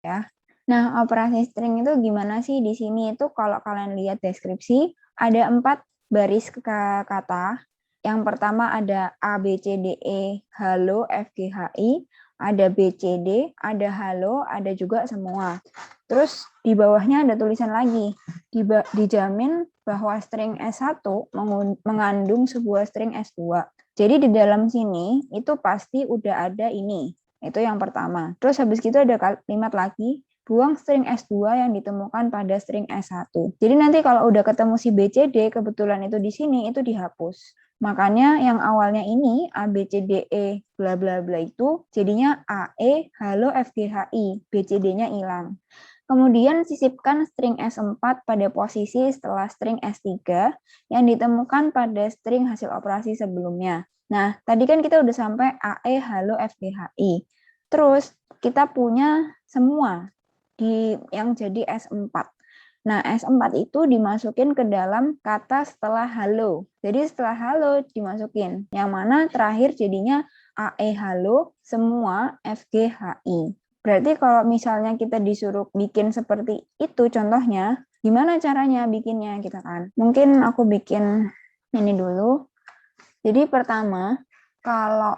ya. Nah, operasi string itu gimana sih di sini? Itu kalau kalian lihat deskripsi, ada 4 baris kata. Yang pertama ada A, B, C, D, E, halo, F, G, H, I. Ada B, C, D, ada halo, ada juga semua. Terus di bawahnya ada tulisan lagi. Dijamin bahwa string S1 mengandung sebuah string S2. Jadi di dalam sini itu pasti udah ada ini. Itu yang pertama. Terus habis itu ada kalimat lagi, buang string S2 yang ditemukan pada string S1. Jadi nanti kalau udah ketemu si B, C, D, kebetulan itu di sini, itu dihapus. Makanya yang awalnya ini A, B, C, D, E, bla bla bla itu jadinya A, E, halo, F, G, H, I. B, C, D-nya hilang. Kemudian sisipkan string S4 pada posisi setelah string S3 yang ditemukan pada string hasil operasi sebelumnya. Nah, tadi kan kita udah sampai AE, halo, F, G, H, I. Terus kita punya semua yang jadi S4. Nah, S4 itu dimasukin ke dalam kata setelah halo. Jadi setelah halo dimasukin. Yang mana terakhir jadinya AE halo, semua FG HI. Berarti kalau misalnya kita disuruh bikin seperti itu contohnya, gimana caranya bikinnya kita kan? Mungkin aku bikin ini dulu. Jadi pertama, kalau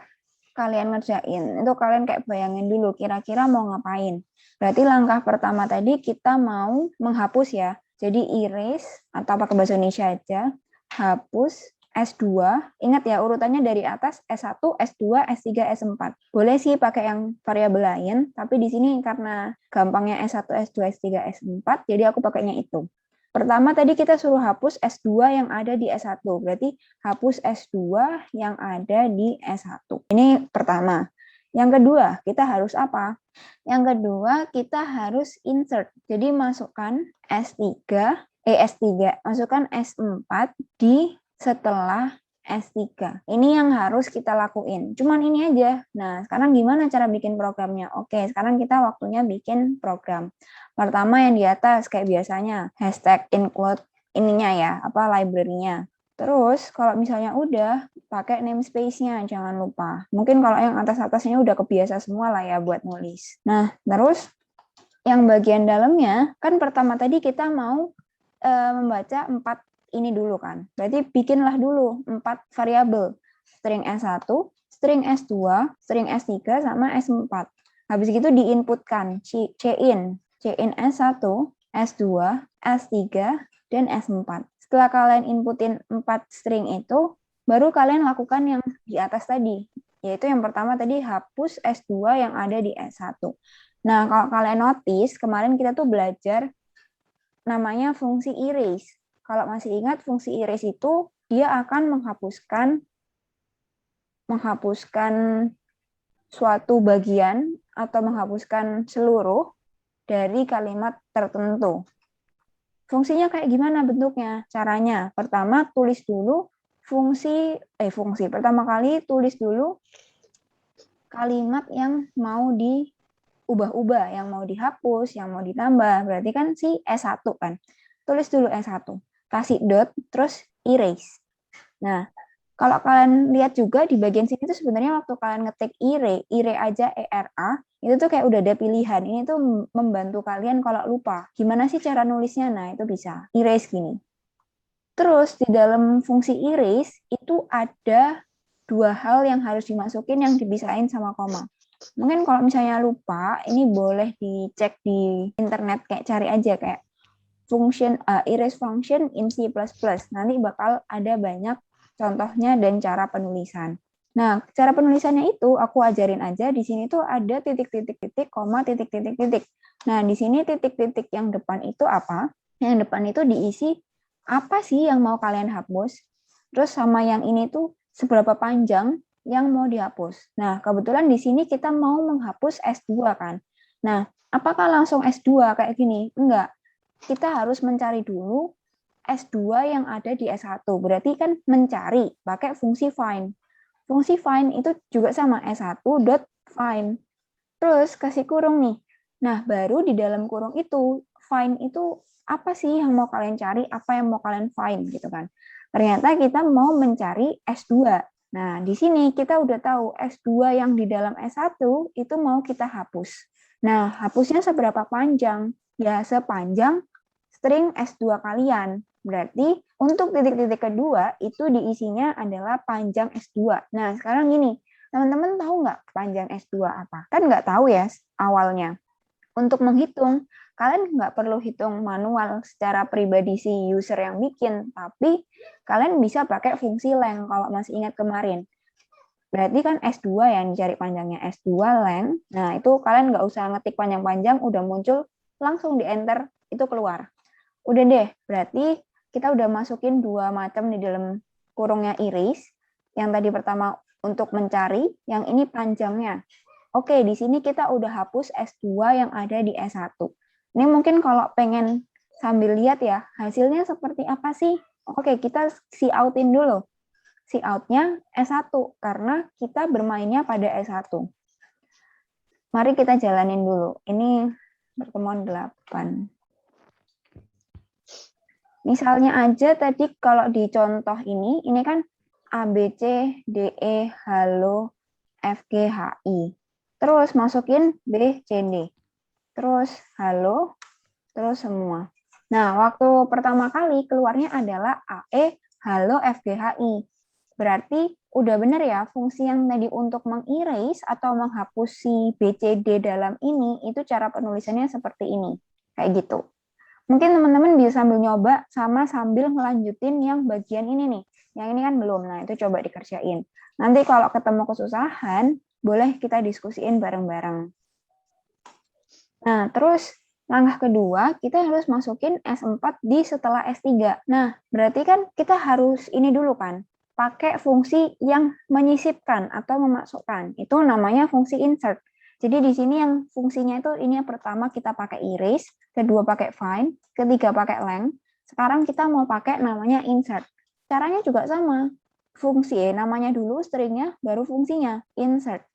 kalian ngerjain, itu kalian kayak bayangin dulu kira-kira mau ngapain. Berarti langkah pertama tadi kita mau menghapus ya. Jadi erase, atau pakai bahasa Indonesia aja, hapus S2. Ingat ya, urutannya dari atas S1, S2, S3, S4. Boleh sih pakai yang variabel lain, tapi di sini karena gampangnya S1, S2, S3, S4, jadi aku pakainya itu. Pertama tadi kita suruh hapus S2 yang ada di S1. Berarti hapus S2 yang ada di S1. Ini pertama. Yang kedua, kita harus apa? Yang kedua, kita harus insert. Jadi masukkan S3, masukkan S4 di setelah S3. Ini yang harus kita lakuin. Cuman ini aja. Nah, sekarang gimana cara bikin programnya? Oke, sekarang kita waktunya bikin program. Pertama yang di atas kayak biasanya hashtag include ininya ya, library-nya. Terus kalau misalnya udah pakai namespace-nya, jangan lupa. Mungkin kalau yang atas-atasnya udah kebiasa semua lah ya buat nulis. Nah, terus yang bagian dalamnya kan pertama tadi kita mau membaca 4 ini dulu kan. Berarti bikinlah dulu 4 variabel. String S1, string S2, string S3 sama S4. Habis itu diinputkan cin S1, S2, S3, dan S4. Setelah kalian inputin 4 string itu, baru kalian lakukan yang di atas tadi. Yaitu yang pertama tadi hapus S2 yang ada di S1. Nah, kalau kalian notice, kemarin kita tuh belajar namanya fungsi erase. Kalau masih ingat, fungsi erase itu dia akan menghapuskan suatu bagian atau menghapuskan seluruh dari kalimat tertentu. Fungsinya kayak gimana bentuknya? Caranya, pertama tulis dulu pertama kali tulis dulu kalimat yang mau diubah-ubah, yang mau dihapus, yang mau ditambah. Berarti kan si S1 kan. Tulis dulu S1. Kasih dot, terus erase. Nah, kalau kalian lihat juga di bagian sini tuh sebenarnya waktu kalian ngetik ire aja ERA, itu tuh kayak udah ada pilihan. Ini tuh membantu kalian kalau lupa. Gimana sih cara nulisnya? Nah, itu bisa. Erase gini. Terus di dalam fungsi erase itu ada 2 hal yang harus dimasukin yang dipisahin sama koma. Mungkin kalau misalnya lupa, ini boleh dicek di internet, kayak cari aja kayak erase function in C++. Nanti bakal ada banyak contohnya dan cara penulisan. Nah, cara penulisannya itu aku ajarin aja. Di sini tuh ada titik-titik-titik, koma, titik-titik-titik. Nah, di sini titik-titik yang depan itu apa? Yang depan itu diisi apa sih yang mau kalian hapus? Terus sama yang ini tuh seberapa panjang yang mau dihapus. Nah, kebetulan di sini kita mau menghapus S2 kan. Nah, apakah langsung S2 kayak gini? Enggak. Kita harus mencari dulu S2 yang ada di S1. Berarti kan mencari pakai fungsi find. Fungsi find itu juga sama S1.find. Terus kasih kurung nih. Nah, baru di dalam kurung itu find itu apa sih yang mau kalian cari, apa yang mau kalian find gitu kan. Ternyata kita mau mencari S2. Nah, di sini kita udah tahu S2 yang di dalam S1 itu mau kita hapus. Nah, hapusnya seberapa panjang? Ya, sepanjang string S2 kalian. Berarti untuk titik-titik kedua itu diisinya adalah panjang S2. Nah, sekarang gini, teman-teman tahu nggak panjang S2 apa? Kan nggak tahu ya awalnya. Untuk menghitung, kalian nggak perlu hitung manual secara pribadi si user yang bikin, tapi kalian bisa pakai fungsi length kalau masih ingat kemarin. Berarti kan S2 yang dicari panjangnya S2 length. Nah, itu kalian nggak usah ngetik panjang-panjang, udah muncul, langsung di enter, itu keluar. Udah deh, berarti kita udah masukin dua macam di dalam kurungnya iris. Yang tadi pertama untuk mencari, yang ini panjangnya. Oke, di sini kita udah hapus S2 yang ada di S1. Ini mungkin kalau pengen sambil lihat ya, hasilnya seperti apa sih? Oke, kita see outin dulu. See out-nya S1, karena kita bermainnya pada S1. Mari kita jalanin dulu. Ini pertemuan 8. Misalnya aja tadi kalau di contoh ini kan A, B, C, D, E, halo, F, G, H, I. Terus masukin B, C, D. Terus halo, terus semua. Nah, waktu pertama kali keluarnya adalah A, E, halo, F, G, H, I. Berarti udah benar ya, fungsi yang tadi untuk mengerase atau menghapus si B, C, D dalam ini, itu cara penulisannya seperti ini. Kayak gitu. Mungkin teman-teman bisa sambil nyoba sama sambil ngelanjutin yang bagian ini nih. Yang ini kan belum, nah itu coba dikerjain. Nanti kalau ketemu kesusahan, boleh kita diskusiin bareng-bareng. Nah, terus langkah kedua, kita harus masukin S4 di setelah S3. Nah, berarti kan kita harus ini dulu kan, pakai fungsi yang menyisipkan atau memasukkan. Itu namanya fungsi insert. Jadi di sini yang fungsinya itu ini yang pertama kita pakai erase, kedua pakai find, ketiga pakai length. Sekarang kita mau pakai namanya insert. Caranya juga sama. Fungsi namanya dulu stringnya, baru fungsinya insert.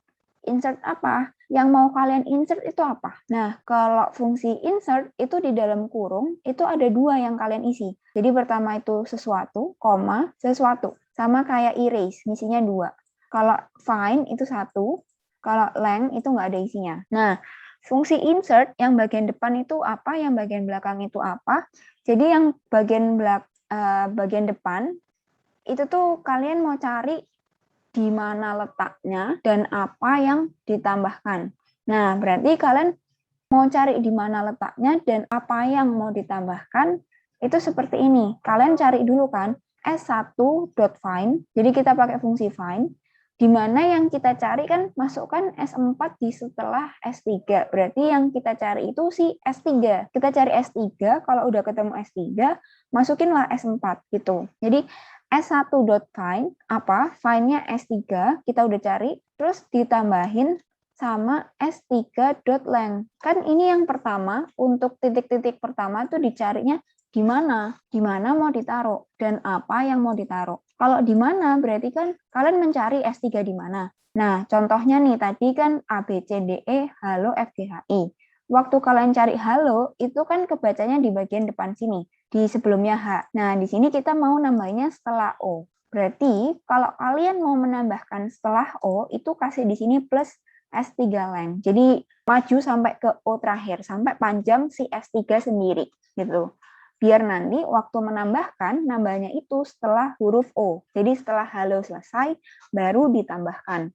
Insert apa? Yang mau kalian insert itu apa? Nah, kalau fungsi insert itu di dalam kurung itu ada dua yang kalian isi. Jadi pertama itu sesuatu, koma, sesuatu. Sama kayak erase, isinya dua. Kalau find itu satu, kalau length itu nggak ada isinya. Nah, fungsi insert yang bagian depan itu apa, yang bagian belakang itu apa. Jadi yang bagian depan itu tuh kalian mau cari di mana letaknya dan apa yang ditambahkan. Nah, berarti kalian mau cari di mana letaknya dan apa yang mau ditambahkan itu seperti ini. Kalian cari dulu kan S1.find. Jadi kita pakai fungsi find. Di mana yang kita cari kan masukkan S4 di setelah S3. Berarti yang kita cari itu si S3. Kita cari S3, kalau udah ketemu S3, masukinlah S4 gitu. Jadi S1.find, apa? Find-nya S3, kita udah cari, terus ditambahin sama S3.length. Kan ini yang pertama, untuk titik-titik pertama tuh dicarinya di mana? Di mana mau ditaruh? Dan apa yang mau ditaruh? Kalau di mana, berarti kan kalian mencari S3 di mana? Nah, contohnya nih, tadi kan A, B, C, D, E, halo, F, G, H, I. Waktu kalian cari halo, itu kan kebacanya di bagian depan sini, di sebelumnya H. Nah, di sini kita mau nambahnya setelah O. Berarti, kalau kalian mau menambahkan setelah O, itu kasih di sini plus S3 length. Jadi, maju sampai ke O terakhir, sampai panjang si S3 sendiri, gitu. Biar nanti waktu menambahkan, nambahnya itu setelah huruf O. Jadi setelah halo selesai, baru ditambahkan.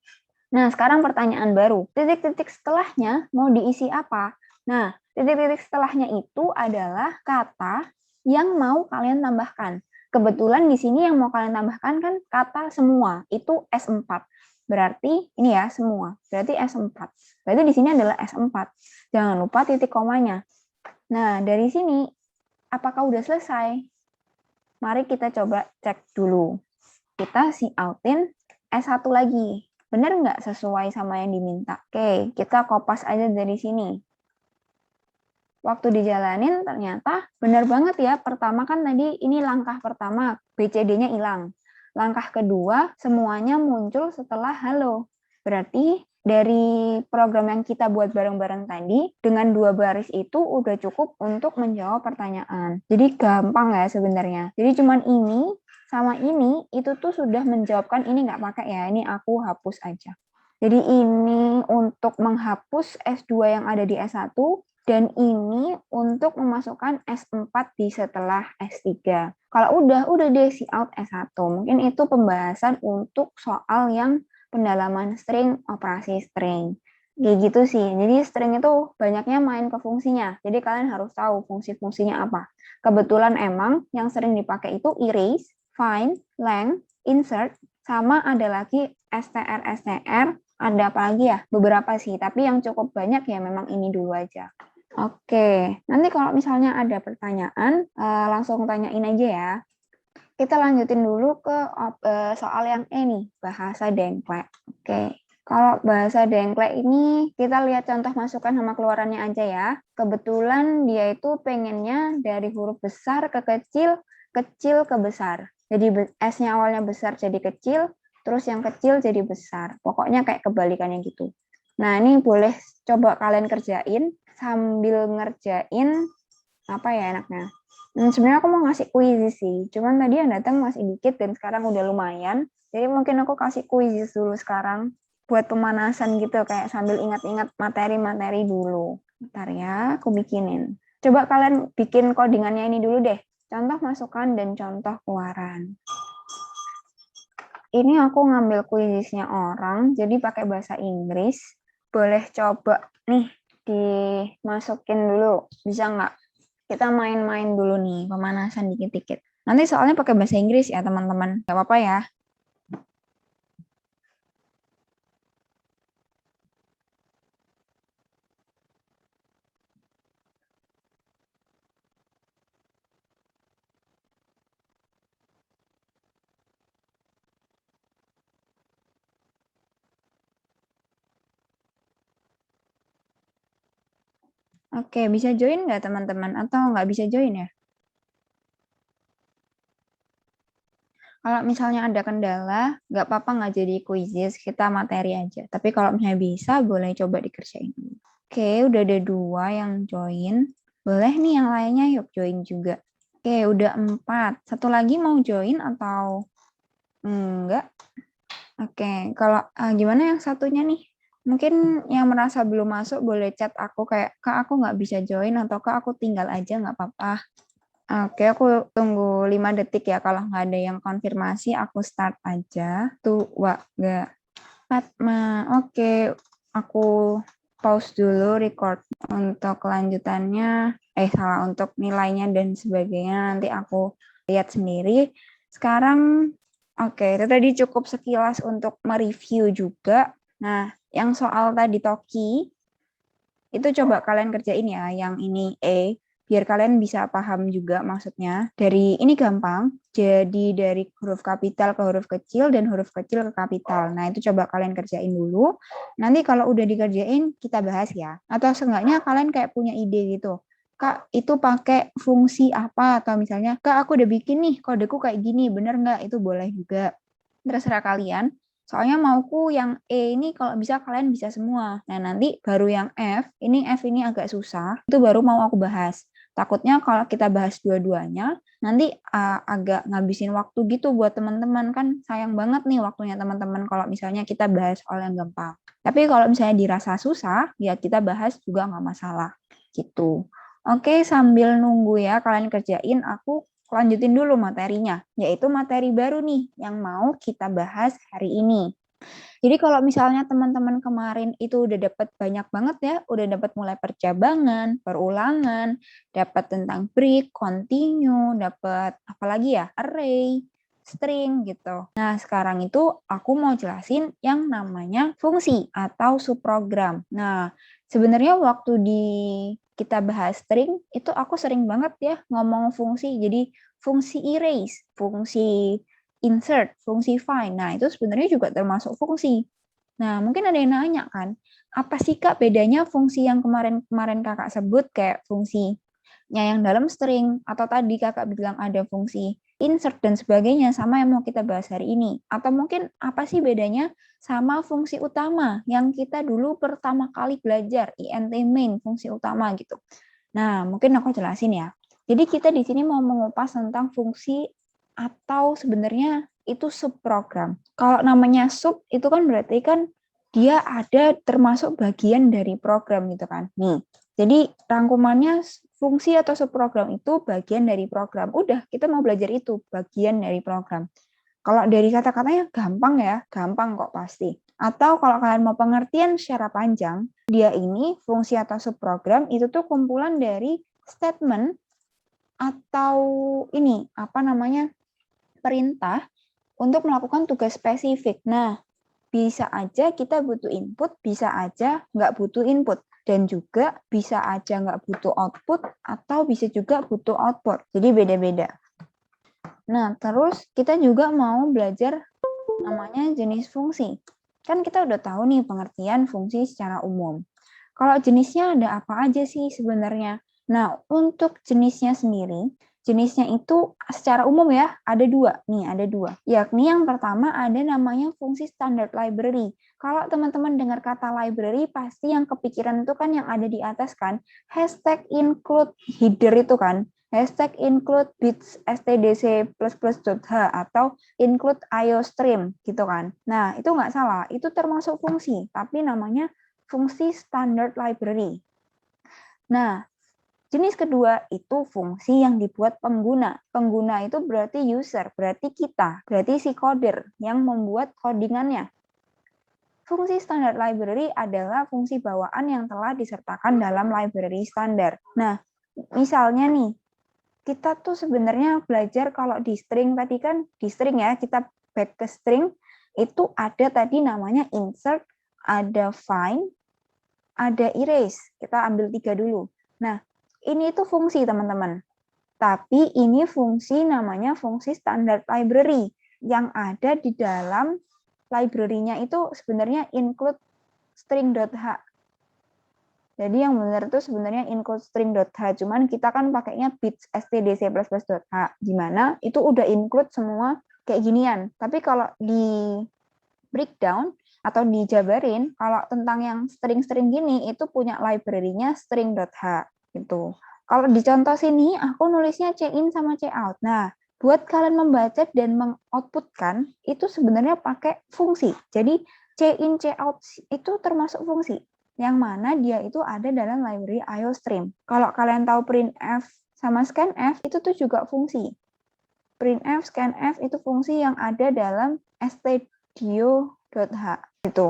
Nah, sekarang pertanyaan baru. Titik-titik setelahnya mau diisi apa? Nah, titik-titik setelahnya itu adalah kata yang mau kalian tambahkan. Kebetulan di sini yang mau kalian tambahkan kan kata semua, itu S4. Berarti ini ya semua, berarti S4. Berarti di sini adalah S4. Jangan lupa titik komanya. Nah, dari sini apakah udah selesai? Mari kita coba cek dulu. Kita see outin S1 lagi. Benar nggak sesuai sama yang diminta? Oke, kita kopas aja dari sini. Waktu dijalanin ternyata benar banget ya. Pertama kan tadi ini langkah pertama, BCD-nya hilang. Langkah kedua, semuanya muncul setelah halo. Berarti dari program yang kita buat bareng-bareng tadi, dengan 2 baris itu udah cukup untuk menjawab pertanyaan. Jadi gampang ya sebenarnya. Jadi cuman ini sama ini, itu tuh sudah menjawabkan ini nggak pakai ya. Ini aku hapus aja. Jadi ini untuk menghapus S2 yang ada di S1, dan ini untuk memasukkan S4 di setelah S3. Kalau udah deh si out S1. Mungkin itu pembahasan untuk soal yang pendalaman string, operasi string. Kayak gitu sih. Jadi string itu banyaknya main ke fungsinya. Jadi kalian harus tahu fungsi-fungsinya apa. Kebetulan emang yang sering dipakai itu erase, find, length, insert, sama ada lagi str, ada apa lagi ya? Beberapa sih, tapi yang cukup banyak ya memang ini dulu aja. Oke, nanti kalau misalnya ada pertanyaan, langsung tanyain aja ya. Kita lanjutin dulu ke soal yang E nih, bahasa dengklek. Oke, kalau bahasa dengklek ini kita lihat contoh masukan sama keluarannya aja ya. Kebetulan dia itu pengennya dari huruf besar ke kecil, kecil ke besar. Jadi S-nya awalnya besar jadi kecil, terus yang kecil jadi besar. Pokoknya kayak kebalikannya gitu. Nah, ini boleh coba kalian kerjain sambil ngerjain apa ya enaknya. Sebenarnya aku mau ngasih kuis sih, cuman tadi yang datang masih dikit dan sekarang udah lumayan. Jadi mungkin aku kasih kuis dulu sekarang buat pemanasan gitu, kayak sambil ingat-ingat materi-materi dulu. Bentar ya, aku bikinin. Coba kalian bikin codingannya ini dulu deh. Contoh masukan dan contoh keluaran. Ini aku ngambil kuisnya orang, jadi pakai bahasa Inggris. Boleh coba nih dimasukin dulu, bisa nggak? Kita main-main dulu nih, pemanasan dikit-dikit. Nanti soalnya pakai bahasa Inggris ya, teman-teman. Gak apa-apa ya. Oke, bisa join nggak teman-teman? Atau nggak bisa join ya? Kalau misalnya ada kendala, nggak apa-apa nggak jadi quizzes, kita materi aja. Tapi kalau misalnya bisa, boleh coba dikerjain. Oke, udah ada 2 yang join. Boleh nih yang lainnya yuk join juga. Oke, udah 4. Satu lagi mau join atau enggak? Oke, kalau gimana yang satunya nih? Mungkin yang merasa belum masuk boleh chat aku kayak, Kak aku nggak bisa join atau Kak aku tinggal aja nggak apa-apa. Oke, aku tunggu 5 detik ya. Kalau nggak ada yang konfirmasi, aku start aja. Tuh, wah, nggak. Fatma, oke. Aku pause dulu record untuk kelanjutannya. Salah, untuk nilainya dan sebagainya. Nanti aku lihat sendiri. Sekarang, oke, itu tadi cukup sekilas untuk mereview juga. Nah, yang soal tadi Toki, itu coba kalian kerjain ya, yang ini biar kalian bisa paham juga maksudnya. Dari ini gampang, jadi dari huruf kapital ke huruf kecil dan huruf kecil ke kapital. Nah, itu coba kalian kerjain dulu. Nanti kalau udah dikerjain, kita bahas ya. Atau seenggaknya kalian kayak punya ide gitu. Kak, itu pakai fungsi apa? Atau misalnya, Kak, aku udah bikin nih, kodeku kayak gini, bener nggak? Itu boleh juga. Terserah kalian. Soalnya mauku yang E ini kalau bisa kalian bisa semua. Nah, nanti baru yang F ini agak susah, itu baru mau aku bahas. Takutnya kalau kita bahas dua-duanya, nanti agak ngabisin waktu gitu buat teman-teman. Kan sayang banget nih waktunya teman-teman kalau misalnya kita bahas soal yang gampang. Tapi kalau misalnya dirasa susah, ya kita bahas juga nggak masalah. Gitu. Oke, sambil nunggu ya kalian kerjain, aku lanjutin dulu materinya, yaitu materi baru nih yang mau kita bahas hari ini. Jadi kalau misalnya teman-teman kemarin itu udah dapat banyak banget ya, udah dapat mulai percabangan, perulangan, dapat tentang break, continue, dapat apa lagi ya, array, string gitu. Nah, sekarang itu aku mau jelasin yang namanya fungsi atau subprogram. Nah, sebenarnya waktu kita bahas string, itu aku sering banget ya ngomong fungsi. Jadi fungsi erase, fungsi insert, fungsi find. Nah, itu sebenarnya juga termasuk fungsi. Nah, mungkin ada yang nanya kan, apa sih Kak bedanya fungsi yang kemarin Kakak sebut kayak fungsinya yang dalam string, atau tadi Kakak bilang ada fungsi insert dan sebagainya sama yang mau kita bahas hari ini. Atau mungkin apa sih bedanya sama fungsi utama yang kita dulu pertama kali belajar, int main, fungsi utama gitu. Nah, mungkin aku jelasin ya. Jadi kita di sini mau mengupas tentang fungsi atau sebenarnya itu subprogram. Kalau namanya sub itu kan berarti kan dia ada termasuk bagian dari program gitu kan. Nih, jadi rangkumannya fungsi atau subprogram itu bagian dari program. Udah, kita mau belajar itu, bagian dari program. Kalau dari kata-katanya gampang ya, gampang kok pasti. Atau kalau kalian mau pengertian secara panjang, dia ini fungsi atau subprogram itu tuh kumpulan dari statement atau ini apa namanya perintah untuk melakukan tugas spesifik. Nah, bisa aja kita butuh input, bisa aja nggak butuh input. Dan juga bisa aja nggak butuh output, atau bisa juga butuh output. Jadi beda-beda. Nah, terus kita juga mau belajar namanya jenis fungsi. Kan kita udah tahu nih pengertian fungsi secara umum. Kalau jenisnya ada apa aja sih sebenarnya? Nah, untuk jenisnya sendiri, jenisnya itu secara umum ya, ada dua. Nih, ada dua. Yakni yang pertama ada namanya fungsi standard library. Kalau teman-teman dengar kata library, pasti yang kepikiran itu kan yang ada di atas kan, hashtag include header itu kan, hashtag include bits stdc++.h atau include IOStream gitu kan. Nah, itu nggak salah, itu termasuk fungsi, tapi namanya fungsi standard library. Nah, jenis kedua itu fungsi yang dibuat pengguna. Pengguna itu berarti user, berarti kita, berarti si coder yang membuat codingannya. Fungsi standard library adalah fungsi bawaan yang telah disertakan dalam library standar. Nah, misalnya nih, kita tuh sebenarnya belajar kalau di string tadi kan di string ya, kita back ke string itu ada tadi namanya insert, ada find, ada erase. Kita ambil 3 dulu. Nah, ini itu fungsi teman-teman. Tapi ini fungsi namanya fungsi standard library yang ada di dalam library-nya itu sebenarnya include string.h. Jadi yang benar itu sebenarnya include string.h, cuman kita kan pakainya bits stdc++.h, gimana itu udah include semua kayak ginian. Tapi kalau di breakdown atau dijabarin, kalau tentang yang string-string gini itu punya library-nya string.h gitu. Kalau di contoh sini aku nulisnya c-in sama c-out. Nah, buat kalian membaca dan mengoutputkan itu sebenarnya pakai fungsi. Jadi c-in c-out itu termasuk fungsi yang mana dia itu ada dalam library IOStream. Kalau kalian tahu printf sama scanf itu tuh juga fungsi. Printf, scanf itu fungsi yang ada dalam stdio.h itu.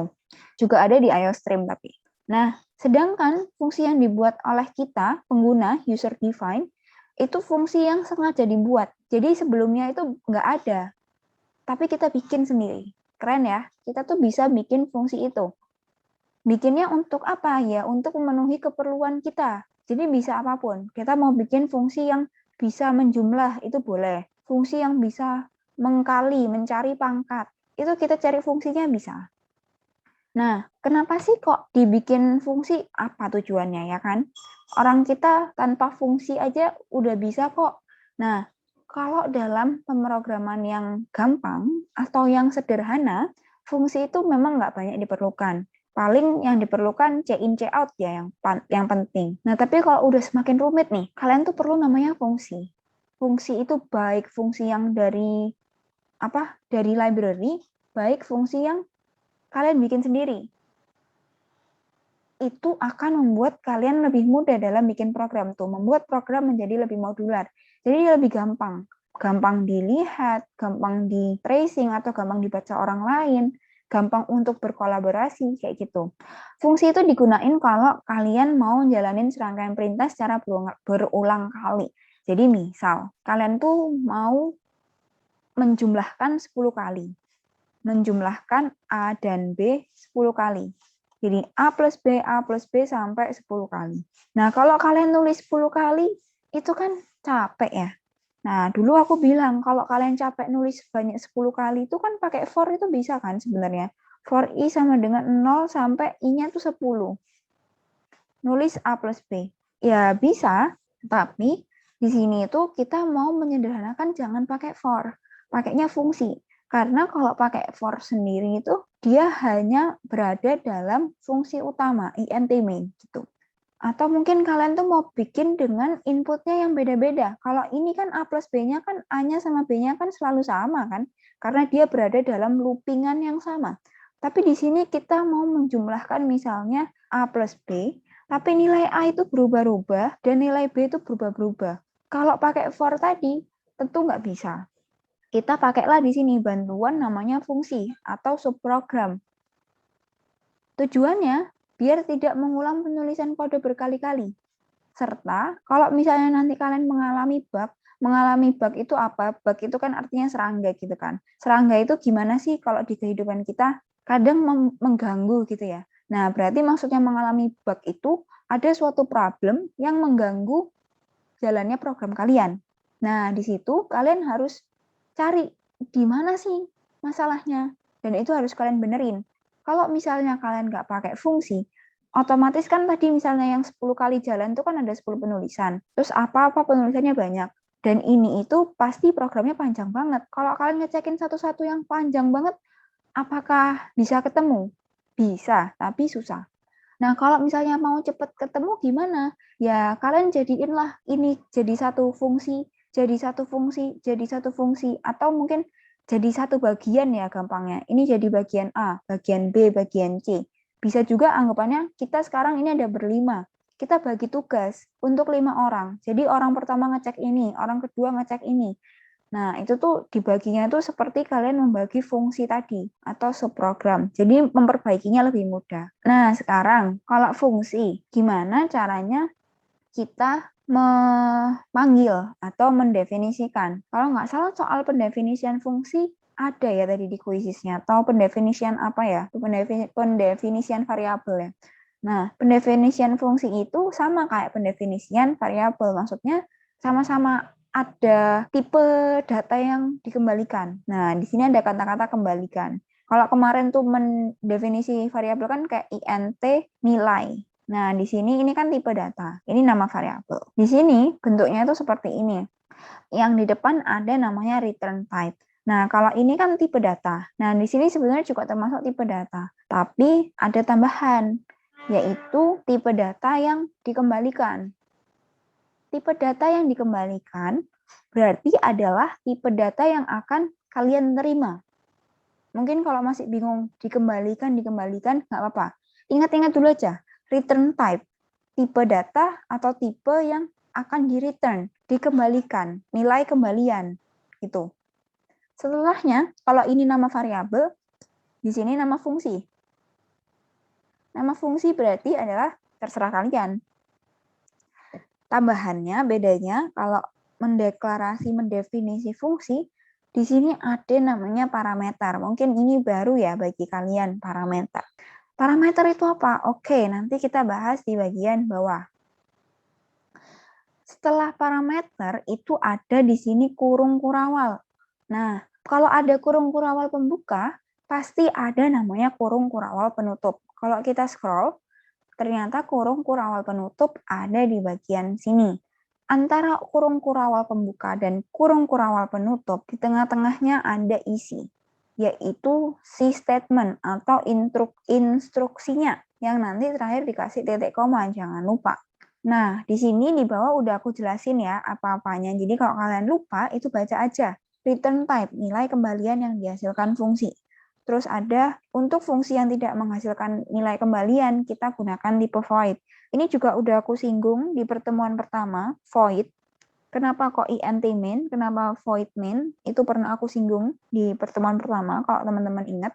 Juga ada di IOStream tapi. Nah, sedangkan fungsi yang dibuat oleh kita, pengguna, user define, itu fungsi yang sengaja dibuat. Jadi sebelumnya itu nggak ada, tapi kita bikin sendiri. Keren ya, kita tuh bisa bikin fungsi itu. Bikinnya untuk apa ya? Untuk memenuhi keperluan kita. Jadi bisa apapun. Kita mau bikin fungsi yang bisa menjumlah, itu boleh. Fungsi yang bisa mengkali, mencari pangkat, itu kita cari fungsinya bisa. Nah, kenapa sih kok dibikin fungsi? Apa tujuannya ya kan? Orang kita tanpa fungsi aja udah bisa kok. Nah, kalau dalam pemrograman yang gampang atau yang sederhana, fungsi itu memang nggak banyak diperlukan. Paling yang diperlukan c-in c-out ya yang penting. Nah, tapi kalau udah semakin rumit nih, kalian tuh perlu namanya fungsi. Fungsi itu baik fungsi yang dari dari library, baik fungsi yang kalian bikin sendiri. Itu akan membuat kalian lebih mudah dalam bikin program tuh, membuat program menjadi lebih modular. Jadi lebih gampang. Gampang dilihat, gampang di tracing atau gampang dibaca orang lain, gampang untuk berkolaborasi kayak gitu. Fungsi itu digunain kalau kalian mau jalanin serangkaian perintah secara berulang kali. Jadi misal kalian tuh mau menjumlahkan 10 kali. Menjumlahkan A dan B 10 kali. Jadi A plus B sampai 10 kali. Nah, kalau kalian tulis 10 kali, itu kan capek ya. Nah, dulu aku bilang, kalau kalian capek nulis banyak 10 kali, itu kan pakai for itu bisa kan sebenarnya. For I sama dengan 0 sampai I-nya itu 10. Nulis A plus B. Ya bisa, tapi di sini itu kita mau menyederhanakan jangan pakai for. Pakainya fungsi. Karena kalau pakai for sendiri itu dia hanya berada dalam fungsi utama, int main gitu. Atau mungkin kalian tuh mau bikin dengan inputnya yang beda-beda. Kalau ini kan A plus B-nya kan A-nya sama B-nya kan selalu sama kan. Karena dia berada dalam loopingan yang sama. Tapi di sini kita mau menjumlahkan misalnya A plus B, tapi nilai A itu berubah-ubah dan nilai B itu berubah-berubah. Kalau pakai for tadi, tentu nggak bisa. Kita pakailah di sini bantuan namanya fungsi atau subprogram. Tujuannya biar tidak mengulang penulisan kode berkali-kali. Serta kalau misalnya nanti kalian mengalami bug itu apa? Bug itu kan artinya serangga gitu kan. Serangga itu gimana sih kalau di kehidupan kita? Kadang mengganggu gitu ya. Nah, berarti maksudnya mengalami bug itu ada suatu problem yang mengganggu jalannya program kalian. Nah, di situ kalian harus cari di mana sih masalahnya. Dan itu harus kalian benerin. Kalau misalnya kalian nggak pakai fungsi, otomatis kan tadi misalnya yang 10 kali jalan itu kan ada 10 penulisan. Terus apa-apa penulisannya banyak. Dan ini itu pasti programnya panjang banget. Kalau kalian ngecekin satu-satu yang panjang banget, apakah bisa ketemu? Bisa, tapi susah. Nah, kalau misalnya mau cepat ketemu gimana? Ya, kalian jadiinlah ini jadi satu fungsi, jadi satu fungsi, jadi satu fungsi, atau mungkin jadi satu bagian ya gampangnya. Ini jadi bagian A, bagian B, bagian C. Bisa juga anggapannya kita sekarang ini ada berlima. Kita bagi tugas untuk 5 orang. Jadi orang pertama ngecek ini, orang kedua ngecek ini. Nah, itu tuh dibaginya itu seperti kalian membagi fungsi tadi atau subprogram. Jadi memperbaikinya lebih mudah. Nah, sekarang kalau fungsi, gimana caranya kita memanggil atau mendefinisikan? Kalau nggak salah soal pendefinisian fungsi ada ya tadi di kuisisnya, atau pendefinisian apa ya? Pendefinisian variabel ya. Nah, pendefinisian fungsi itu sama kayak pendefinisian variabel. Maksudnya sama-sama ada tipe data yang dikembalikan. Nah, di sini ada kata-kata kembalikan. Kalau kemarin tuh mendefinisi variabel kan kayak int nilai. Nah, di sini ini kan tipe data. Ini nama variabel. Di sini bentuknya itu seperti ini. Yang di depan ada namanya return type. Nah, kalau ini kan tipe data. Nah, di sini sebenarnya juga termasuk tipe data. Tapi ada tambahan, yaitu tipe data yang dikembalikan. Tipe data yang dikembalikan berarti adalah tipe data yang akan kalian terima. Mungkin kalau masih bingung dikembalikan, nggak apa-apa. Ingat-ingat dulu aja, return type, tipe data atau tipe yang akan di-return, dikembalikan, nilai kembalian, gitu. Setelahnya, kalau ini nama variabel, di sini nama fungsi. Nama fungsi berarti adalah terserah kalian. Tambahannya, bedanya kalau mendefinisi fungsi, di sini ada namanya parameter. Mungkin ini baru ya bagi kalian, parameter. Parameter itu apa? Oke, nanti kita bahas di bagian bawah. Setelah parameter itu ada di sini kurung kurawal. Nah, kalau ada kurung kurawal pembuka, pasti ada namanya kurung kurawal penutup. Kalau kita scroll, ternyata kurung kurawal penutup ada di bagian sini. Antara kurung kurawal pembuka dan kurung kurawal penutup, di tengah-tengahnya ada isi, yaitu si statement atau instruksinya, yang nanti terakhir dikasih titik koma, jangan lupa. Nah, di sini di bawah udah aku jelasin ya apa-apanya. Jadi kalau kalian lupa, itu baca aja. Return type, nilai kembalian yang dihasilkan fungsi. Terus ada untuk fungsi yang tidak menghasilkan nilai kembalian, kita gunakan tipe void. Ini juga udah aku singgung di pertemuan pertama, void. Kenapa kok int main, kenapa void main, itu pernah aku singgung di pertemuan pertama, kalau teman-teman ingat.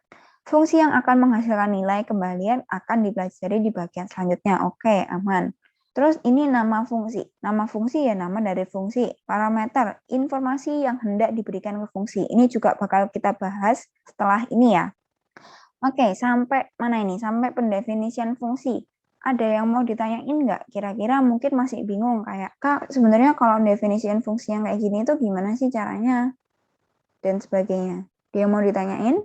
Fungsi yang akan menghasilkan nilai kembalian akan dipelajari di bagian selanjutnya. Oke, aman. Terus ini nama fungsi. Nama fungsi ya nama dari fungsi. Parameter, informasi yang hendak diberikan ke fungsi. Ini juga bakal kita bahas setelah ini ya. Oke, sampai mana ini? Sampai pendefinisian fungsi. Ada yang mau ditanyain nggak? Kira-kira mungkin masih bingung kayak, Kak, sebenarnya kalau definisian fungsi yang kayak gini itu gimana sih caranya? Dan sebagainya. Dia mau ditanyain?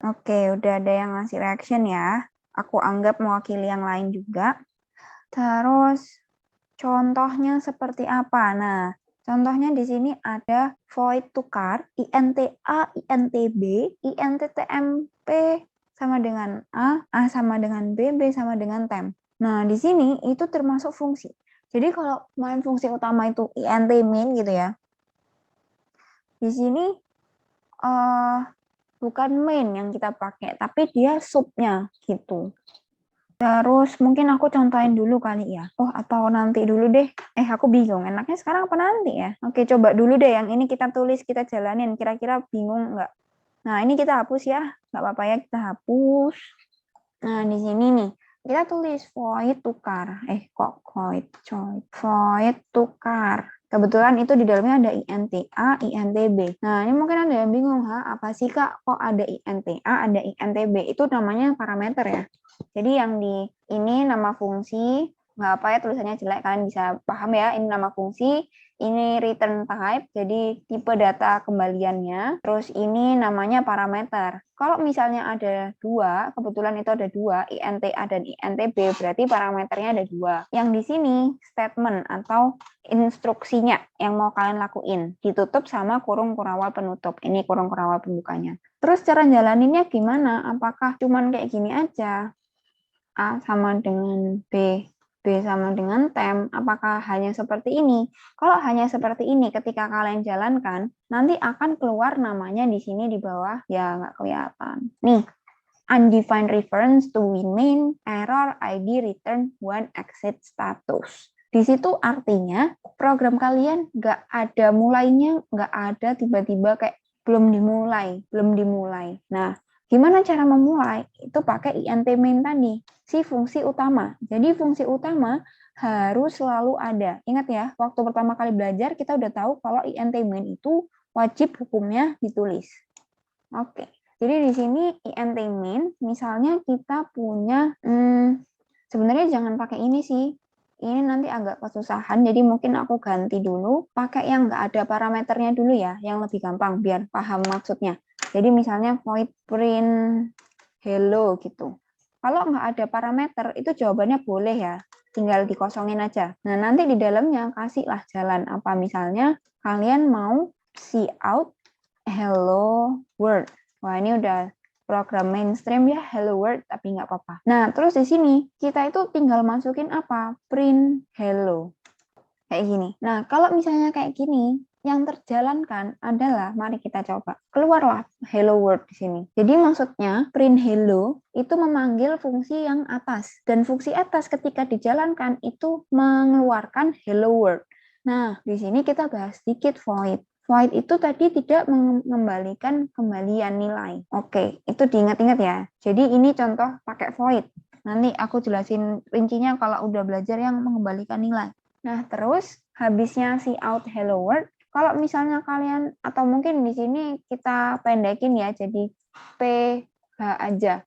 Oke, udah ada yang ngasih reaction ya. Aku anggap mewakili yang lain juga. Terus contohnya seperti apa? Nah, contohnya di sini ada void tukar, INTA, INTB, INTTMP sama dengan A sama dengan B sama dengan temp. Nah, di sini itu termasuk fungsi. Jadi kalau main fungsi utama itu int main gitu ya. Di sini bukan main yang kita pakai, tapi dia subnya gitu. Terus mungkin aku contohin dulu kali ya. Oh, atau nanti dulu deh. Aku bingung. Enaknya sekarang apa nanti ya? Oke, coba dulu deh yang ini kita tulis, kita jalanin. Kira-kira bingung nggak? Nah, ini kita hapus ya. Nggak apa-apa ya, kita hapus. Nah, di sini nih. Kita tulis void tukar. Void tukar. Kebetulan itu di dalamnya ada INTA, INTB. Nah, ini mungkin ada yang bingung, apa sih Kak? Kok ada INTA, ada INTB? Itu namanya parameter ya. Jadi yang di ini nama fungsi, nggak apa ya tulisannya jelek, kalian bisa paham ya, ini nama fungsi, ini return type, jadi tipe data kembaliannya, terus ini namanya parameter. Kalau misalnya ada dua, kebetulan itu ada dua, INTA dan INTB, berarti parameternya ada dua. Yang di sini statement atau instruksinya yang mau kalian lakuin, ditutup sama kurung kurawal penutup, ini kurung kurawal pembukanya. Terus cara jalaninnya gimana? Apakah cuman kayak gini aja? A sama dengan B, B sama dengan tem, apakah hanya seperti ini? Kalau hanya seperti ini, ketika kalian jalankan, nanti akan keluar namanya di sini di bawah, ya nggak kelihatan. Nih, undefined reference to main error ID return when exit status. Di situ artinya program kalian nggak ada mulainya, nggak ada tiba-tiba kayak belum dimulai. Nah, gimana cara memulai? Itu pakai int main tadi, si fungsi utama. Jadi fungsi utama harus selalu ada. Ingat ya, waktu pertama kali belajar kita udah tahu kalau int main itu wajib hukumnya ditulis. Oke. Jadi di sini int main, misalnya kita punya, sebenarnya jangan pakai ini sih. Ini nanti agak kesusahan, jadi mungkin aku ganti dulu. Pakai yang nggak ada parameternya dulu ya, yang lebih gampang, biar paham maksudnya. Jadi misalnya void print hello gitu. Kalau nggak ada parameter, itu jawabannya boleh ya. Tinggal dikosongin aja. Nah, nanti di dalamnya kasihlah jalan. Apa misalnya kalian mau cout hello world. Wah, ini udah program mainstream ya, hello world, tapi nggak apa-apa. Nah, terus di sini kita itu tinggal masukin apa? Print hello. Kayak gini. Nah, kalau misalnya kayak gini, yang terjalankan adalah, mari kita coba. Keluarlah hello world di sini. Jadi maksudnya print hello itu memanggil fungsi yang atas. Dan fungsi atas ketika dijalankan itu mengeluarkan hello world. Nah, di sini kita bahas sedikit void. Void itu tadi tidak mengembalikan kembalian nilai. Oke, itu diingat-ingat ya. Jadi ini contoh pakai void. Nanti aku jelasin rincinya kalau udah belajar yang mengembalikan nilai. Nah, terus habisnya cout hello world, kalau misalnya kalian, atau mungkin di sini kita pendekin ya, jadi PH aja.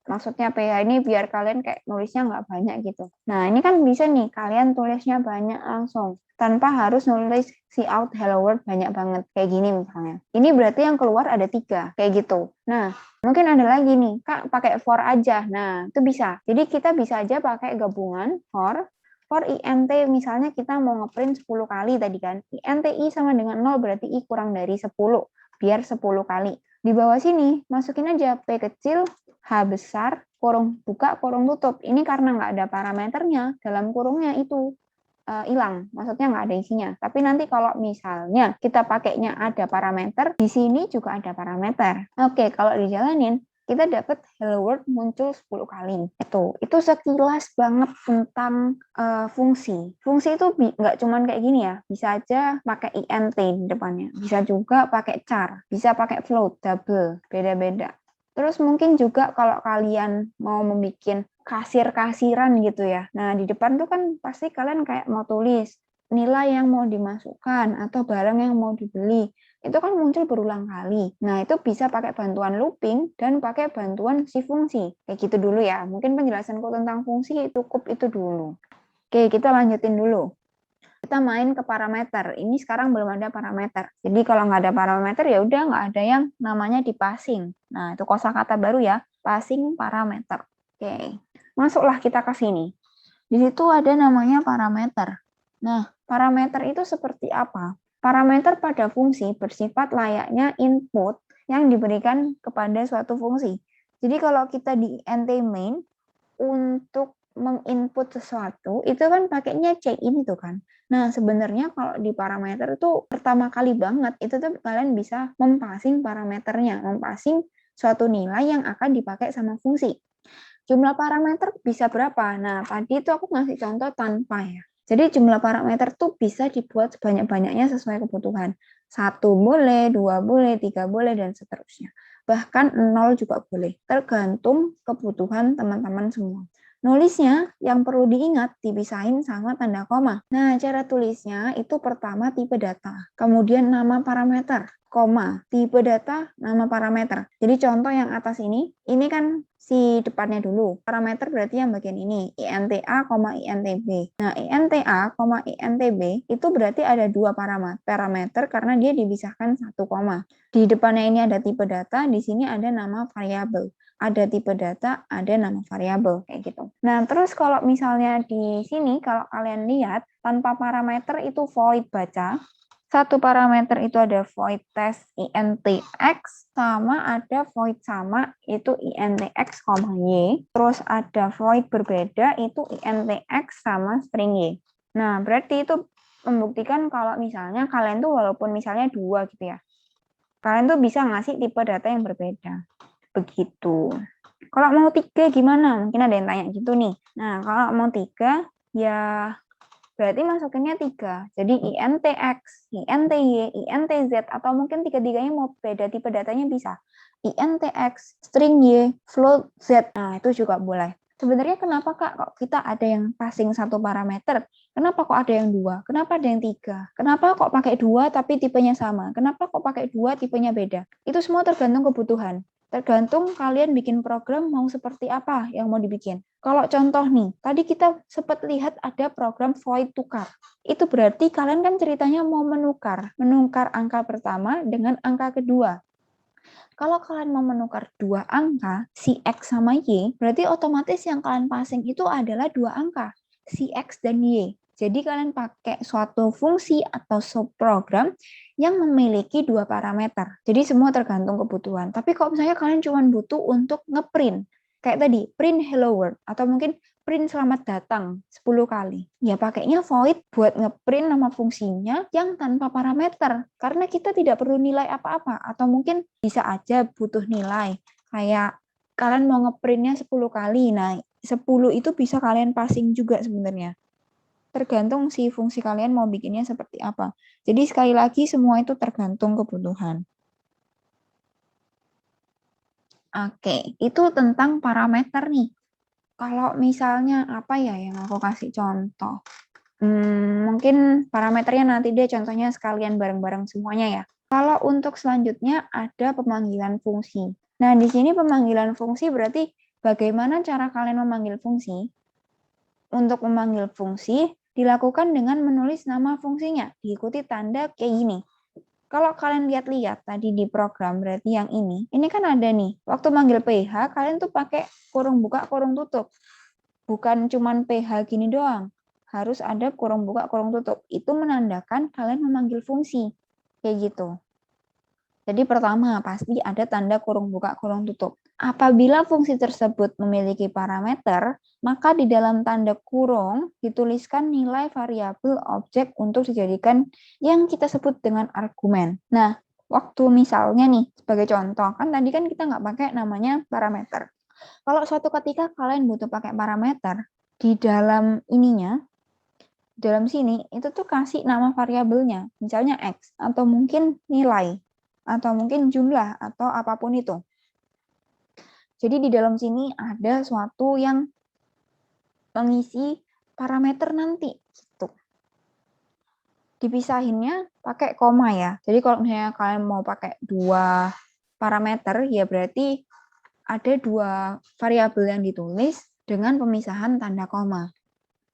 Maksudnya PH ini biar kalian kayak nulisnya nggak banyak gitu. Nah, ini kan bisa nih, kalian tulisnya banyak langsung. Tanpa harus nulis cout hello world banyak banget. Kayak gini misalnya. Ini berarti yang keluar ada 3. Kayak gitu. Nah, mungkin ada lagi nih, Kak, pakai for aja. Nah, itu bisa. Jadi kita bisa aja pakai gabungan for int, misalnya kita mau ngeprint 10 kali tadi kan. Int i sama dengan 0 berarti i kurang dari 10. Biar 10 kali. Di bawah sini, masukin aja P kecil, H besar, kurung buka, kurung tutup. Ini karena nggak ada parameternya, dalam kurungnya itu hilang. Maksudnya nggak ada isinya. Tapi nanti kalau misalnya kita pakainya ada parameter, di sini juga ada parameter. Oke, kalau dijalanin, kita dapat hello world muncul 10 kali. Itu sekilas banget tentang fungsi. Fungsi itu nggak cuman kayak gini ya, bisa aja pakai int di depannya, bisa juga pakai char, bisa pakai float, double, beda-beda. Terus mungkin juga kalau kalian mau membuat kasir-kasiran gitu ya. Nah, di depan tuh kan pasti kalian kayak mau tulis nilai yang mau dimasukkan atau barang yang mau dibeli. Itu kan muncul berulang kali. Nah, itu bisa pakai bantuan looping dan pakai bantuan si fungsi. Kayak gitu dulu ya. Mungkin penjelasanku tentang fungsi cukup itu dulu. Oke, kita lanjutin dulu. Kita main ke parameter. Ini sekarang belum ada parameter. Jadi kalau nggak ada parameter ya udah nggak ada yang namanya di passing. Nah, itu kosakata baru ya, passing parameter. Oke, masuklah kita ke sini. Di situ ada namanya parameter. Nah, parameter itu seperti apa? Parameter pada fungsi bersifat layaknya input yang diberikan kepada suatu fungsi. Jadi kalau kita di int main, untuk menginput sesuatu itu kan pakainya check in itu kan. Nah, sebenarnya kalau di parameter itu pertama kali banget itu tuh kalian bisa mempassing parameternya, mempassing suatu nilai yang akan dipakai sama fungsi. Jumlah parameter bisa berapa? Nah, tadi itu aku ngasih contoh tanpa ya. Jadi jumlah parameter tuh bisa dibuat sebanyak-banyaknya sesuai kebutuhan. 1 boleh, 2 boleh, 3 boleh, dan seterusnya. Bahkan 0 juga boleh, tergantung kebutuhan teman-teman semua. Nulisnya yang perlu diingat dipisahin sama tanda koma. Nah, cara tulisnya itu pertama tipe data, kemudian nama parameter, koma, tipe data, nama parameter. Jadi contoh yang atas ini kan si depannya dulu. Parameter berarti yang bagian ini, INTA, INTB. Nah, INTA, INTB itu berarti ada dua parameter karena dia dipisahkan satu koma. Di depannya ini ada tipe data, di sini ada nama variabel. Ada tipe data, ada nama variabel, kayak gitu. Nah, terus kalau misalnya di sini, kalau kalian lihat, tanpa parameter itu void baca, satu parameter itu ada void test intx, sama ada void sama itu intx, y. Terus ada void berbeda itu intx sama string y. Nah, berarti itu membuktikan kalau misalnya kalian tuh walaupun misalnya 2 gitu ya, kalian tuh bisa ngasih tipe data yang berbeda. Begitu. Kalau mau 3 gimana? Mungkin ada yang tanya gitu nih. Nah, kalau mau 3, ya berarti masukinnya 3. Jadi INTX, INTY, INTZ, atau mungkin tiga-tiganya mau beda tipe datanya bisa. INTX, string Y, float Z. Nah, itu juga boleh. Sebenarnya kenapa Kak kok kita ada yang passing satu parameter? Kenapa kok ada yang 2? Kenapa ada yang 3? Kenapa kok pakai 2 tapi tipenya sama? Kenapa kok pakai 2 tipenya beda? Itu semua tergantung kebutuhan. Tergantung kalian bikin program mau seperti apa yang mau dibikin. Kalau contoh nih, tadi kita sempat lihat ada program void tukar. Itu berarti kalian kan ceritanya mau menukar angka pertama dengan angka kedua. Kalau kalian mau menukar dua angka, si X sama Y, berarti otomatis yang kalian passing itu adalah dua angka, si X dan Y. Jadi kalian pakai suatu fungsi atau subprogram yang memiliki dua parameter. Jadi semua tergantung kebutuhan. Tapi kalau misalnya kalian cuma butuh untuk ngeprint, kayak tadi, print hello world, atau mungkin print selamat datang 10 kali. Ya pakainya void buat ngeprint nama fungsinya yang tanpa parameter. Karena kita tidak perlu nilai apa-apa. Atau mungkin bisa aja butuh nilai. Kayak kalian mau ngeprintnya 10 kali. Nah, 10 itu bisa kalian passing juga sebenarnya. Tergantung si fungsi kalian mau bikinnya seperti apa. Jadi sekali lagi semua itu tergantung kebutuhan. Oke, itu tentang parameter nih. Kalau misalnya apa ya yang aku kasih contoh? Mungkin parameternya nanti deh contohnya sekalian bareng-bareng semuanya ya. Kalau untuk selanjutnya ada pemanggilan fungsi. Nah, di sini pemanggilan fungsi berarti bagaimana cara kalian memanggil fungsi? Untuk memanggil fungsi dilakukan dengan menulis nama fungsinya, diikuti tanda kayak gini. Kalau kalian lihat-lihat tadi di program berarti yang ini kan ada nih. Waktu manggil PH kalian tuh pakai kurung buka kurung tutup. Bukan cuman PH gini doang. Harus ada kurung buka kurung tutup. Itu menandakan kalian memanggil fungsi. Kayak gitu. Jadi pertama pasti ada tanda kurung buka kurung tutup. Apabila fungsi tersebut memiliki parameter, maka di dalam tanda kurung dituliskan nilai variabel objek untuk dijadikan yang kita sebut dengan argumen. Nah, waktu misalnya nih, sebagai contoh, kan tadi kan kita nggak pakai namanya parameter. Kalau suatu ketika kalian butuh pakai parameter, di dalam ininya, dalam sini, itu tuh kasih nama variabelnya, misalnya X, atau mungkin nilai, atau mungkin jumlah, atau apapun itu. Jadi di dalam sini ada suatu yang mengisi parameter nanti. Gitu. Dipisahinnya pakai koma ya. Jadi kalau misalnya kalian mau pakai dua parameter, ya berarti ada dua variabel yang ditulis dengan pemisahan tanda koma.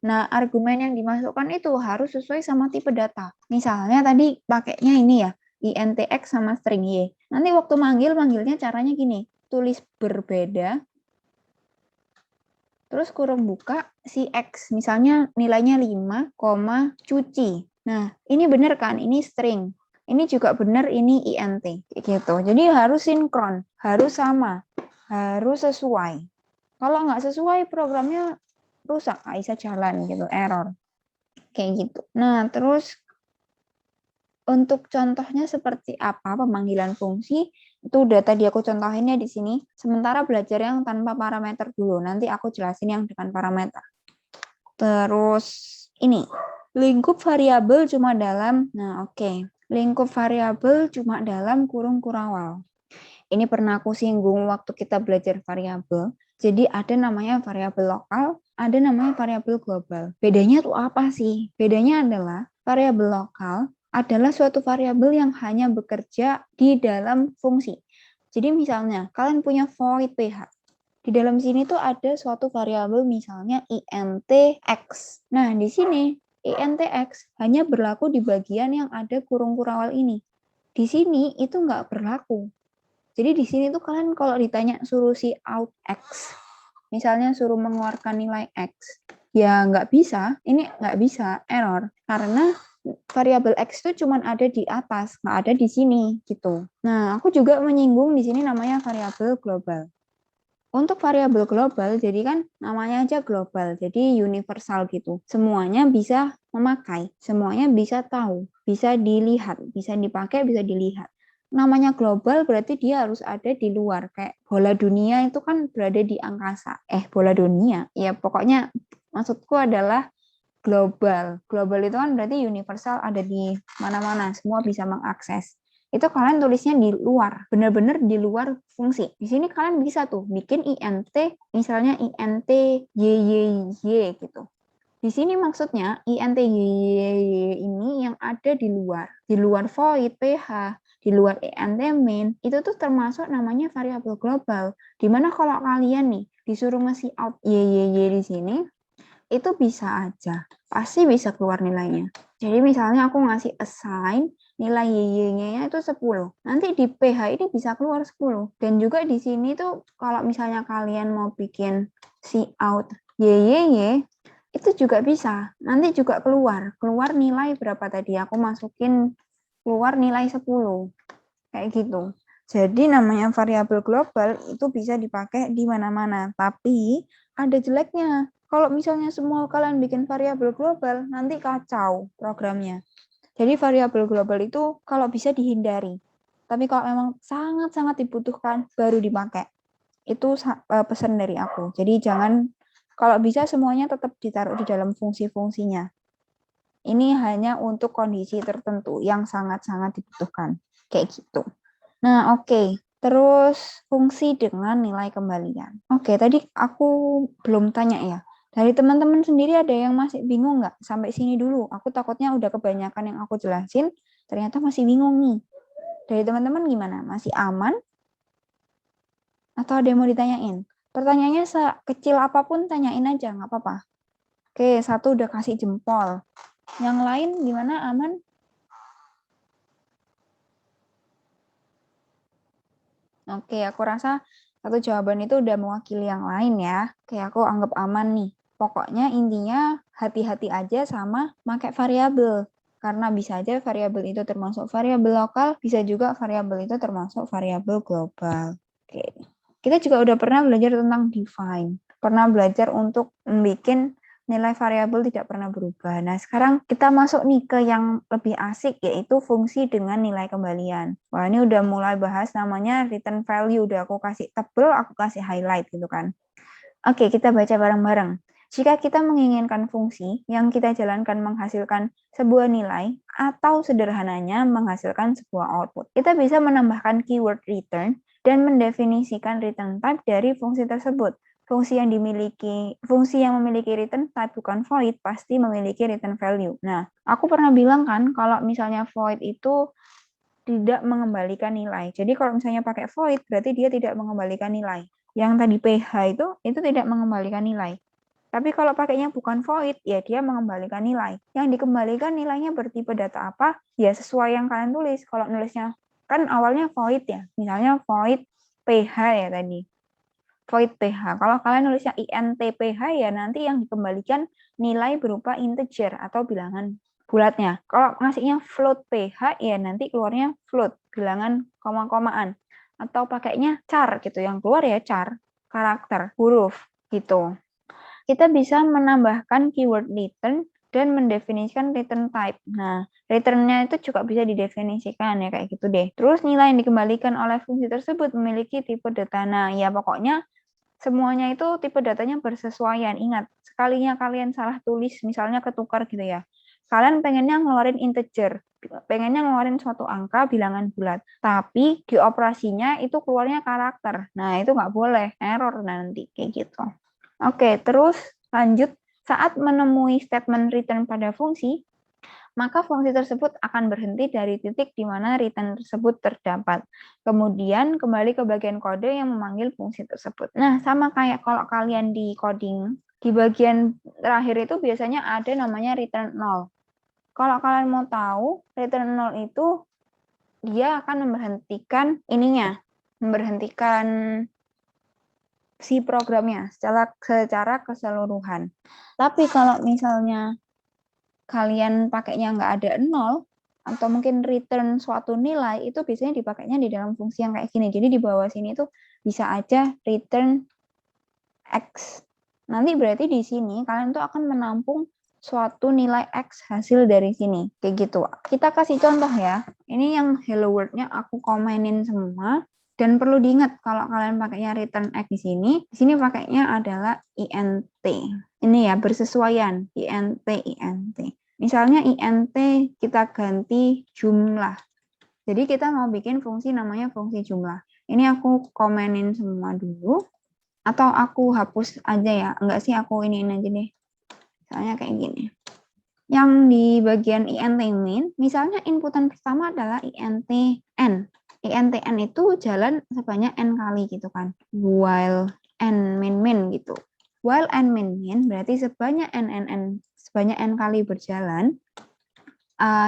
Nah, argumen yang dimasukkan itu harus sesuai sama tipe data. Misalnya tadi pakainya ini ya, INTX sama string Y. Nanti waktu manggilnya caranya gini, tulis berbeda, terus kurung buka si X, misalnya nilainya 5, cuci. Nah, ini benar kan? Ini string. Ini juga benar, ini INT. Gitu. Jadi harus sinkron, harus sama, harus sesuai. Kalau nggak sesuai programnya rusak, nggak bisa jalan gitu, error. Kayak gitu. Nah, terus untuk contohnya seperti apa pemanggilan fungsi, itu udah tadi aku contohinnya di sini. Sementara belajar yang tanpa parameter dulu, nanti aku jelasin yang dengan parameter. Terus ini, lingkup variabel cuma dalam, nah oke. Lingkup variabel cuma dalam kurung kurawal. Ini pernah aku singgung waktu kita belajar variabel. Jadi ada namanya variabel lokal, ada namanya variabel global. Bedanya tuh apa sih? Bedanya adalah variabel lokal adalah suatu variabel yang hanya bekerja di dalam fungsi. Jadi misalnya kalian punya void ph. Di dalam sini tuh ada suatu variabel misalnya int x. Nah, di sini int x hanya berlaku di bagian yang ada kurung kurawal ini. Di sini itu nggak berlaku. Jadi di sini tuh kalian kalau ditanya suruh si out x, misalnya suruh mengeluarkan nilai x, ya nggak bisa, ini nggak bisa, error. Karena variabel x itu cuma ada di atas, nggak ada di sini gitu. Nah, aku juga menyinggung di sini namanya variabel global. Untuk variabel global, jadi kan namanya aja global, jadi universal gitu. Semuanya bisa memakai, semuanya bisa tahu, bisa dilihat, bisa dipakai, bisa dilihat. Namanya global berarti dia harus ada di luar. Kayak bola dunia itu kan berada di angkasa. Bola dunia. Ya pokoknya maksudku adalah global. Global itu kan berarti universal, ada di mana-mana, semua bisa mengakses. Itu kalian tulisnya di luar, benar-benar di luar fungsi. Di sini kalian bisa tuh bikin int, misalnya int y gitu. Di sini maksudnya int y ini yang ada di luar void ph, di luar int main, itu tuh termasuk namanya variabel global. Dimana kalau kalian nih disuruh ngasih out y di sini, itu bisa aja, pasti bisa keluar nilainya. Jadi misalnya aku ngasih assign, nilai y-nya itu 10. Nanti di PH ini bisa keluar 10. Dan juga di sini tuh kalau misalnya kalian mau bikin cout y, itu juga bisa. Nanti juga keluar nilai berapa tadi? Aku masukin keluar nilai 10. Kayak gitu. Jadi namanya variabel global itu bisa dipakai di mana-mana. Tapi ada jeleknya. Kalau misalnya semua kalian bikin variabel global, nanti kacau programnya. Jadi variabel global itu kalau bisa dihindari. Tapi kalau memang sangat-sangat dibutuhkan, baru dipakai. Itu pesan dari aku. Jadi jangan, kalau bisa semuanya tetap ditaruh di dalam fungsi-fungsinya. Ini hanya untuk kondisi tertentu yang sangat-sangat dibutuhkan. Kayak gitu. Nah, oke. Terus fungsi dengan nilai kembalian. Oke, tadi aku belum tanya ya. Dari teman-teman sendiri ada yang masih bingung nggak? Sampai sini dulu. Aku takutnya udah kebanyakan yang aku jelasin, ternyata masih bingung nih. Dari teman-teman gimana? Masih aman? Atau ada yang mau ditanyain? Pertanyaannya sekecil apapun tanyain aja, nggak apa-apa. Oke, satu udah kasih jempol. Yang lain gimana? Aman? Oke, aku rasa satu jawaban itu udah mewakili yang lain ya. Oke, aku anggap aman nih. Pokoknya intinya hati-hati aja sama pakai variabel. Karena bisa aja variabel itu termasuk variabel lokal, bisa juga variabel itu termasuk variabel global. Oke. Kita juga udah pernah belajar tentang define. Pernah belajar untuk membuat nilai variabel tidak pernah berubah. Nah, sekarang kita masuk nih ke yang lebih asik, yaitu fungsi dengan nilai kembalian. Wah, ini udah mulai bahas namanya return value. Udah aku kasih tebel, aku kasih highlight gitu kan. Oke, kita baca bareng-bareng. Jika kita menginginkan fungsi yang kita jalankan menghasilkan sebuah nilai atau sederhananya menghasilkan sebuah output, kita bisa menambahkan keyword return dan mendefinisikan return type dari fungsi tersebut. Fungsi yang memiliki return type bukan void pasti memiliki return value. Nah, aku pernah bilang kan kalau misalnya void itu tidak mengembalikan nilai. Jadi kalau misalnya pakai void berarti dia tidak mengembalikan nilai. Yang tadi PH itu tidak mengembalikan nilai. Tapi kalau pakainya bukan void, ya dia mengembalikan nilai. Yang dikembalikan nilainya bertipe data apa? Ya sesuai yang kalian tulis. Kalau nulisnya kan awalnya void ya. Misalnya void PH ya tadi. Void PH. Kalau kalian nulisnya int PH ya nanti yang dikembalikan nilai berupa integer atau bilangan bulatnya. Kalau ngasihnya float PH ya nanti keluarnya float, bilangan koma-komaan. Atau pakainya char gitu, yang keluar ya char, karakter, huruf gitu. kita bisa menambahkan keyword return dan mendefinisikan return type. Nah, return-nya itu juga bisa didefinisikan ya kayak gitu deh. Terus nilai yang dikembalikan oleh fungsi tersebut memiliki tipe data. Nah, ya pokoknya semuanya itu tipe datanya bersesuaian. Ingat, sekalinya kalian salah tulis, misalnya ketukar gitu ya. Kalian pengennya ngeluarin integer, pengennya ngeluarin suatu angka bilangan bulat, tapi di operasinya itu keluarnya karakter. Nah, itu nggak boleh, error nanti kayak gitu. Oke, terus lanjut. Saat menemui statement return pada fungsi, maka fungsi tersebut akan berhenti dari titik di mana return tersebut terdapat. Kemudian kembali ke bagian kode yang memanggil fungsi tersebut. Nah, sama kayak kalau kalian di coding, di bagian terakhir itu biasanya ada namanya return 0. Kalau kalian mau tahu, return 0 itu dia akan memberhentikan ininya, memberhentikan si programnya secara keseluruhan. Tapi kalau misalnya kalian pakainya nggak ada 0, atau mungkin return suatu nilai, itu biasanya dipakainya di dalam fungsi yang kayak gini. Jadi di bawah sini itu bisa aja return X. Nanti berarti di sini kalian tuh akan menampung suatu nilai X hasil dari sini. Kayak gitu. Kita kasih contoh ya. Ini yang hello world-nya aku komenin semua. Dan perlu diingat kalau kalian pakainya return X di sini pakainya adalah int. Ini ya bersesuaian int. Misalnya int kita ganti jumlah. Jadi kita mau bikin fungsi namanya fungsi jumlah. Ini aku komenin semua dulu. Atau aku hapus aja ya. Enggak sih, aku iniin aja deh. Misalnya kayak gini. Yang di bagian int min, misalnya inputan pertama adalah int n. int n itu jalan sebanyak n kali gitu kan. While n min gitu. While n min berarti sebanyak n kali berjalan,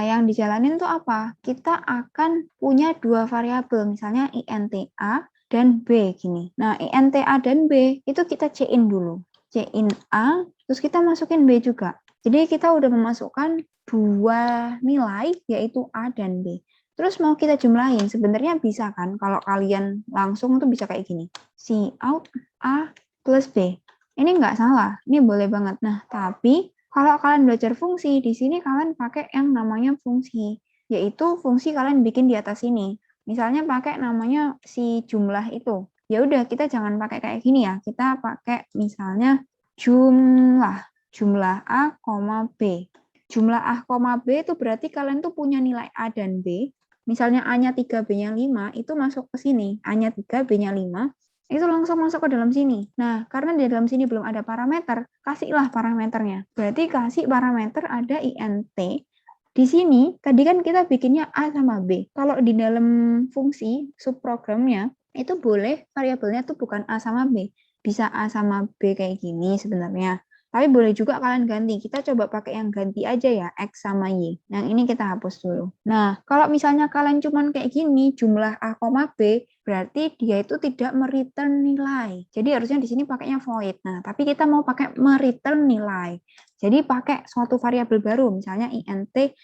yang dijalanin itu apa? Kita akan punya dua variabel, misalnya int a dan b gini. Nah, int a dan b itu kita c-in dulu. C-in a, terus kita masukin b juga. Jadi kita udah memasukkan dua nilai, yaitu a dan b. Terus mau kita jumlahin, sebenarnya bisa kan? Kalau kalian langsung tuh bisa kayak gini. Cout a plus b. Ini nggak salah, ini boleh banget. Nah, tapi kalau kalian belajar fungsi, di sini kalian pakai yang namanya fungsi, yaitu fungsi kalian bikin di atas sini. Misalnya pakai namanya si jumlah itu. Ya udah, kita jangan pakai kayak gini ya. Kita pakai misalnya jumlah A, B. Jumlah A, B itu berarti kalian tuh punya nilai A dan B. Misalnya A-nya 3, B-nya 5, itu masuk ke sini. A-nya 3, B-nya 5, itu langsung masuk ke dalam sini. Nah, karena di dalam sini belum ada parameter, kasihlah parameternya. Berarti kasih parameter ada int. Di sini, tadi kan kita bikinnya A sama B. Kalau di dalam fungsi subprogramnya, itu boleh variabelnya tuh bukan A sama B. Bisa A sama B kayak gini sebenarnya. Tapi boleh juga kalian ganti. Kita coba pakai yang ganti aja ya, X sama Y. Yang ini kita hapus dulu. Nah, kalau misalnya kalian cuman kayak gini, jumlah A, B, berarti dia itu tidak mereturn nilai. Jadi harusnya di sini pakainya void. Nah, tapi kita mau pakai mereturn nilai. Jadi pakai suatu variabel baru, misalnya int,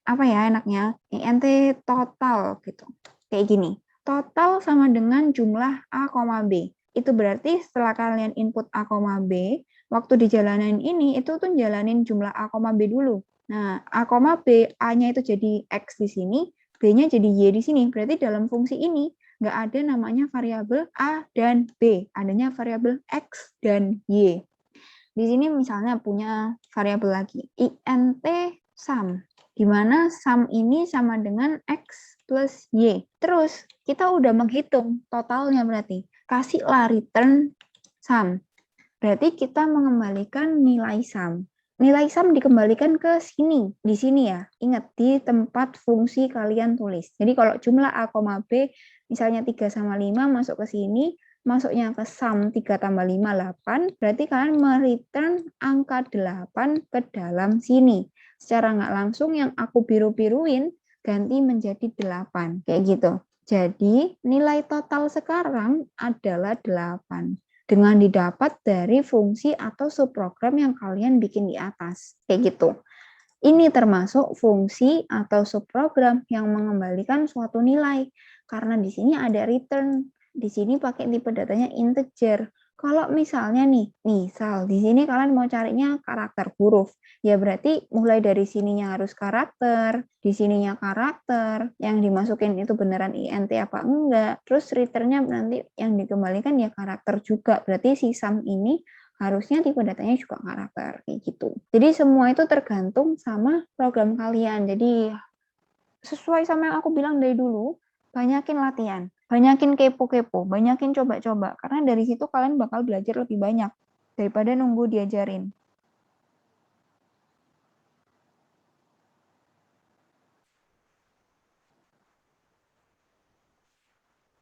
apa ya enaknya? Int total gitu. Kayak gini. Total sama dengan jumlah A, B. Itu berarti setelah kalian input A, B, waktu dijalanin ini, itu tuh jalanin jumlah A, B dulu. Nah, A, B, A-nya itu jadi X di sini, B-nya jadi Y di sini. Berarti dalam fungsi ini, nggak ada namanya variabel A dan B. Adanya variabel X dan Y. Di sini misalnya punya variabel lagi, int sum. Di mana sum ini sama dengan X plus Y. Terus, kita udah menghitung totalnya berarti. Kasihlah return sum. Berarti kita mengembalikan nilai sum. Nilai sum dikembalikan ke sini, di sini ya. Ingat, di tempat fungsi kalian tulis. Jadi kalau jumlah A, B, misalnya 3 sama 5 masuk ke sini, masuknya ke sum 3 tambah 5, 8, berarti kalian mereturn angka 8 ke dalam sini. Secara nggak langsung yang aku biru-biruin ganti menjadi 8, kayak gitu. Jadi nilai total sekarang adalah 8. Dengan didapat dari fungsi atau subprogram yang kalian bikin di atas. Kayak gitu. Ini termasuk fungsi atau subprogram yang mengembalikan suatu nilai. Karena di sini ada return. Di sini pakai tipe datanya integer. Kalau misalnya nih, misal di sini kalian mau carinya karakter huruf, ya berarti mulai dari sininya harus karakter, di sininya karakter, yang dimasukin itu beneran INT apa enggak, terus returnnya nanti yang dikembalikan ya karakter juga, berarti si sum ini harusnya tipe datanya juga karakter, kayak gitu. Jadi semua itu tergantung sama program kalian, jadi sesuai sama yang aku bilang dari dulu, banyakin latihan, banyakin kepo-kepo, banyakin coba-coba, karena dari situ kalian bakal belajar lebih banyak daripada nunggu diajarin.